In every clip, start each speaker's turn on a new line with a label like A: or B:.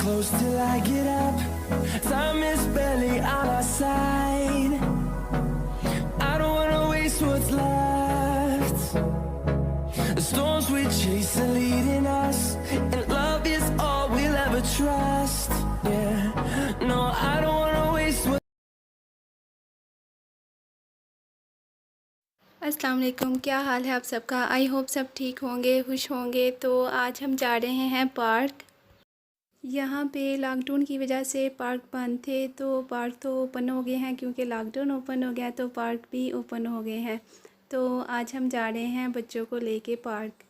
A: close till I get up. Time is barely on our side. I don't wanna waste what's left. The storms we chase are leading us, and love is all we'll ever trust. Yeah, no, I don't wanna waste what.
B: अस्सलाम वालेकुम, क्या हाल है आप सबका। I hope सब ठीक होंगे, खुश होंगे। तो आज हम जा रहे हैं पार्क। यहाँ पे लॉकडाउन की वजह से पार्क बंद थे, तो पार्क तो ओपन हो गए हैं। क्योंकि लॉकडाउन ओपन हो गया तो पार्क भी ओपन हो गए हैं। तो आज हम जा रहे हैं बच्चों को लेके पार्क।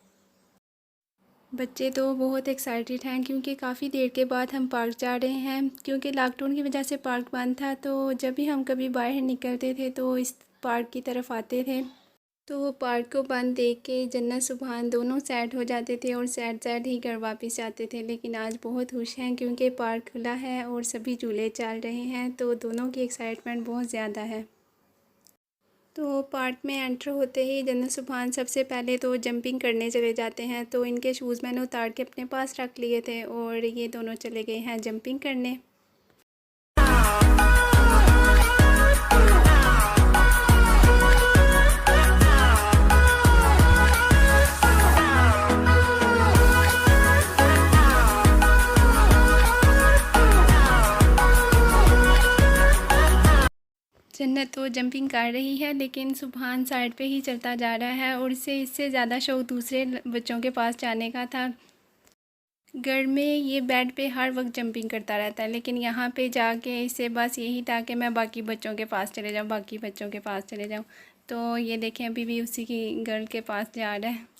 B: बच्चे तो बहुत एक्साइटेड हैं क्योंकि काफ़ी देर के बाद हम पार्क जा रहे हैं। क्योंकि लॉकडाउन की वजह से पार्क बंद था, तो जब भी हम कभी बाहर निकलते थे तो इस पार्क की तरफ आते थे। तो पार्क को बंद देख के जन्नत सुभान दोनों सैड हो जाते थे और सैड सैड ही घर वापस आते थे। लेकिन आज बहुत खुश हैं क्योंकि पार्क खुला है और सभी झूले चल रहे हैं, तो दोनों की एक्साइटमेंट बहुत ज़्यादा है। तो पार्क में एंटर होते ही जन्नत सुभान सबसे पहले तो जंपिंग करने चले जाते हैं। तो इनके शूज़ मैंने उतार के अपने पास रख लिए थे और ये दोनों चले गए हैं जंपिंग करने। जन्नत तो जंपिंग कर रही है, लेकिन सुभान साइड पे ही चलता जा रहा है और इससे ज़्यादा शौक दूसरे बच्चों के पास जाने का था। घर में ये बेड पे हर वक्त जंपिंग करता रहता है, लेकिन यहाँ पे जाके इसे बस यही था कि मैं बाकी बच्चों के पास चले जाऊँ, बाकी बच्चों के पास चले जाऊँ। तो ये देखें अभी भी उसी की गर्ल के पास जा रहा है।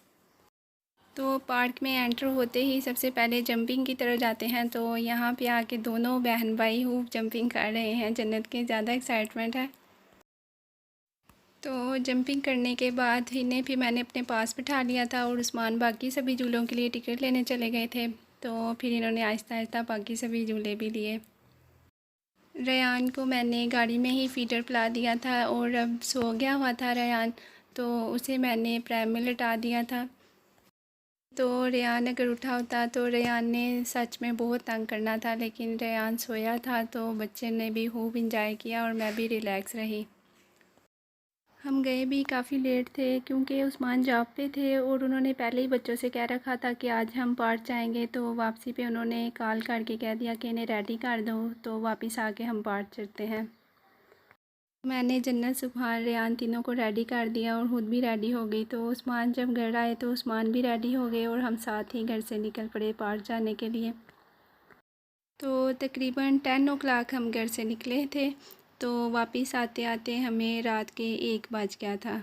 B: तो पार्क में एंटर होते ही सबसे पहले जंपिंग की तरफ जाते हैं। तो यहाँ पे आके दोनों बहन भाई खूब जंपिंग कर रहे हैं। जन्नत की ज़्यादा एक्साइटमेंट है। तो जंपिंग करने के बाद इन्हें फिर मैंने अपने पास बिठा लिया था और उस्मान बाकी सभी झूलों के लिए टिकट लेने चले गए थे। तो फिर इन्होंने आहिस्ता आहिस्ता बाकी सभी झूले भी लिए। रेयान को मैंने गाड़ी में ही फीडर पिला दिया था और अब सो गया हुआ था रेयान, तो उसे मैंने प्रैम में लटा दिया था। तो रेयान अगर उठा होता तो रेयान ने सच में बहुत तंग करना था, लेकिन रेयान सोया था तो बच्चे ने भी खूब इंजॉय किया और मैं भी रिलैक्स रही। हम गए भी काफ़ी लेट थे क्योंकि उस्मान जॉब पे थे और उन्होंने पहले ही बच्चों से कह रखा था कि आज हम पार्क जाएंगे। तो वापसी पे उन्होंने कॉल करके कह दिया कि इन्हें रेडी कर दो, तो वापस आके हम पार्क चलते हैं। मैंने जन्नत सुभान रेयान तीनों को रेडी कर दिया और ख़ुद भी रेडी हो गई। तो उस्मान जब घर आए तो उस्मान भी रेडी हो गए और हम साथ ही घर से निकल पड़े पार्क जाने के लिए। तो तकरीबन 10 ओ क्लाक हम घर से निकले थे, तो वापस आते आते हमें रात के 1 बज गया था।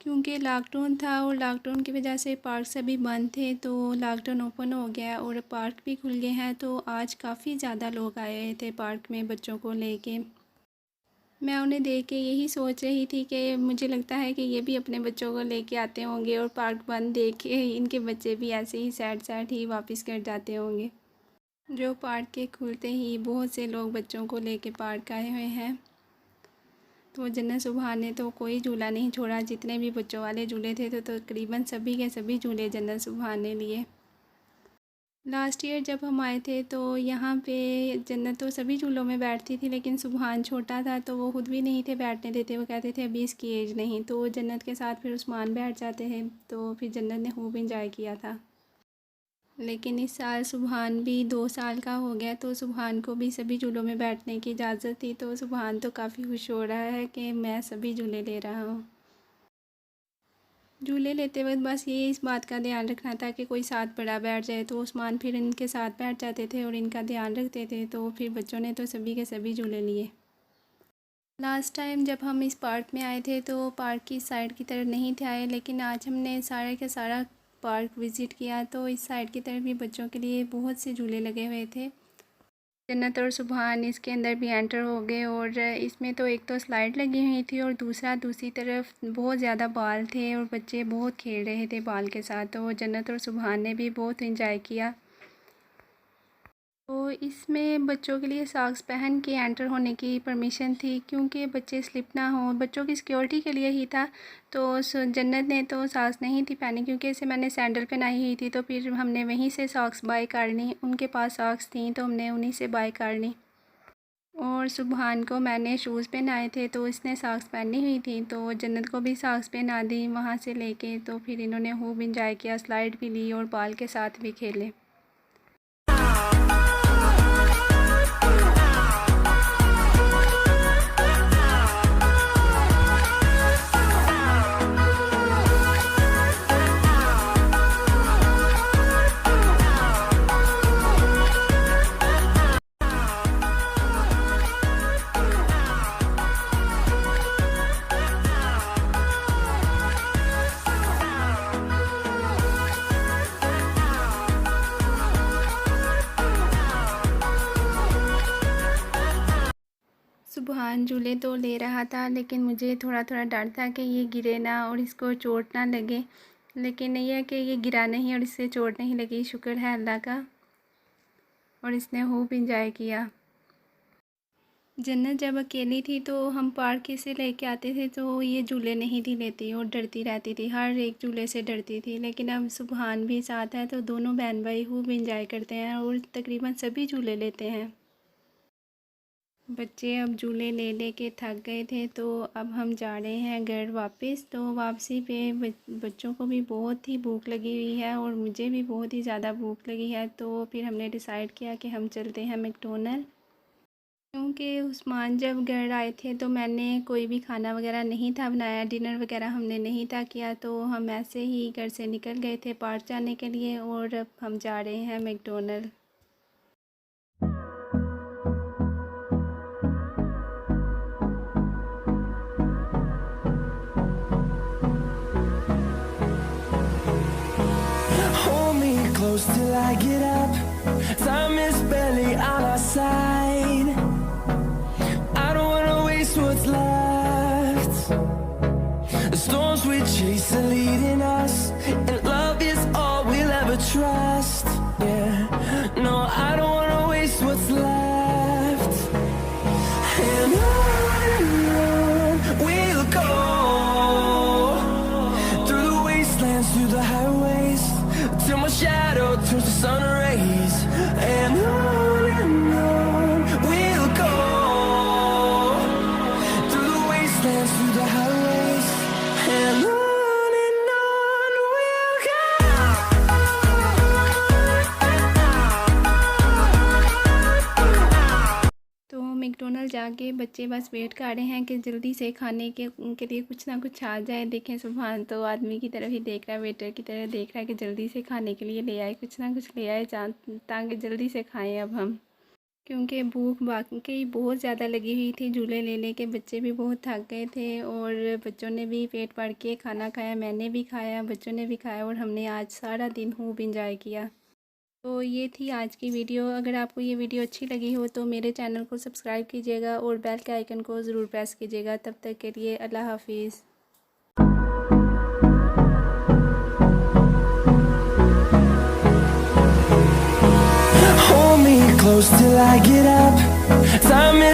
B: क्योंकि लॉकडाउन था और लॉकडाउन की वजह से पार्क सभी बंद थे, तो लॉकडाउन ओपन हो गया और पार्क भी खुल गए हैं। तो आज काफ़ी ज़्यादा लोग आए हुए थे पार्क में बच्चों को लेके। मैं उन्हें देख के यही सोच रही थी कि मुझे लगता है कि ये भी अपने बच्चों को लेके आते होंगे और पार्क बंद देख के इनके बच्चे भी ऐसे ही सैड सैड ही वापस घर जाते होंगे। जो पार्क के खुलते ही बहुत से लोग बच्चों को लेके पार्क आए हुए हैं। तो जन्नत सुभान ने तो कोई झूला नहीं छोड़ा, जितने भी बच्चों वाले झूले थे तो तकरीबन सभी के सभी झूले जन्नत सुभान ने लिए। लास्ट ईयर जब हम आए थे तो यहाँ पे जन्नत तो सभी झूलों में बैठती थी, लेकिन सुभान छोटा था तो वो खुद भी नहीं थे बैठने देते। वो कहते थे अभी इसकी एज नहीं। तो जन्नत के साथ फिर उस्मान बैठ जाते थे, तो फिर जन्नत ने खूब इंजॉय किया था। लेकिन इस साल सुभान भी 2 साल का हो गया, तो सुभान को भी सभी झूलों में बैठने की इजाज़त थी। तो सुभान तो काफ़ी खुश हो रहा है कि मैं सभी झूले ले रहा हूँ। झूले लेते वक्त बस ये इस बात का ध्यान रखना था कि कोई साथ बड़ा बैठ जाए, तो उस्मान फिर इनके साथ बैठ जाते थे और इनका ध्यान रखते थे। तो फिर बच्चों ने तो सभी के सभी झूले लिए। लास्ट टाइम जब हम इस पार्क में आए थे तो पार्क की साइड की तरफ नहीं थे आए, लेकिन आज हमने सारा के सारा पार्क विज़िट किया। तो इस साइड की तरफ भी बच्चों के लिए बहुत से झूले लगे हुए थे। जन्नत और सुभान इसके अंदर भी एंटर हो गए और इसमें तो एक तो स्लाइड लगी हुई थी और दूसरी तरफ बहुत ज़्यादा बाल थे और बच्चे बहुत खेल रहे थे बाल के साथ। तो जन्नत और सुभान ने भी बहुत इंजॉय किया। तो इसमें बच्चों के लिए सॉक्स पहन के एंटर होने की परमिशन थी, क्योंकि बच्चे स्लिप ना हो, बच्चों की सिक्योरिटी के लिए ही था। तो जन्नत ने तो सॉक्स नहीं थी पहनी, क्योंकि इसे मैंने सैंडल पहनाई हुई थी। तो फिर हमने वहीं से सॉक्स बाय कर ली, उनके पास सॉक्स थी तो हमने उन्हीं से बाय कर ली। और सुबहान को मैंने शूज़ पहनाए थे तो इसने सॉक्स पहनी हुई थी, तो जन्नत को भी सॉक्स पहना दी वहाँ से लेके। तो फिर इन्होंने खूब इंजॉय किया, स्लाइड भी ली और बॉल के साथ भी खेले। सुबहान झूले तो ले रहा था, लेकिन मुझे थोड़ा थोड़ा डर था कि ये गिरे ना और इसको चोट ना लगे। लेकिन ये है कि ये गिरा नहीं और इससे चोट नहीं लगी, शुक्र है अल्लाह का। और इसने खूब इंजॉय किया। जन्नत जब अकेली थी तो हम पार्क से लेके आते थे तो ये झूले नहीं थी लेती और डरती रहती थी, हर एक झूले से डरती थी। लेकिन अब सुबहान भी साथ है तो दोनों बहन भाई खूब इंजॉय करते हैं और तकरीबन सभी झूले लेते हैं। बच्चे अब झूले ले ले के थक गए थे तो अब हम जा रहे हैं घर वापस। तो वापसी पे बच्चों को भी बहुत ही भूख लगी हुई है और मुझे भी बहुत ही ज़्यादा भूख लगी है। तो फिर हमने डिसाइड किया कि हम चलते हैं मैकडॉनल्ड, क्योंकि उस्मान जब घर आए थे तो मैंने कोई भी खाना वगैरह नहीं था बनाया, डिनर वगैरह हमने नहीं था किया। तो हम ऐसे ही घर से निकल गए थे पार्क जाने के लिए और अब हम जा रहे हैं McDonald.
A: Hold me close till I get up. Time is barely on our side. I don't wanna waste what's left. The storms we chase are leading us, and love is all we'll ever trust. Yeah, no, I don't wanna waste what's left. And on we'll go, through the wastelands, through the highways, till my shadow turns to sun rays. And on we'll go, through the wastelands, through the highways. And on we'll go.
B: तो McDonald जाके बच्चे बस wait कर रहे हैं कि जल्दी से खाने के उनके लिए कुछ ना कुछ आ जाए। देखें सुबहान तो आदमी की तरफ ही देख रहा है, वेटर की तरह देख रहा है कि जल्दी से खाने के लिए ले आए, कुछ ना कुछ ले आए ताकि जल्दी से खाएं अब हम, क्योंकि भूख वाकई बहुत ज़्यादा लगी हुई थी। झूले ले ले के बच्चे भी बहुत थक गए थे और बच्चों ने भी पेट भर के खाना खाया, मैंने भी खाया, बच्चों ने भी खाया और हमने आज सारा दिन खूब इंजॉय किया। तो ये थी आज की वीडियो। अगर आपको ये वीडियो अच्छी लगी हो तो मेरे चैनल को सब्सक्राइब कीजिएगा और बेल के आइकन को ज़रूर प्रेस कीजिएगा। तब तक के लिए अल्लाह हाफिज़।
A: Hold me close till I get up. Time is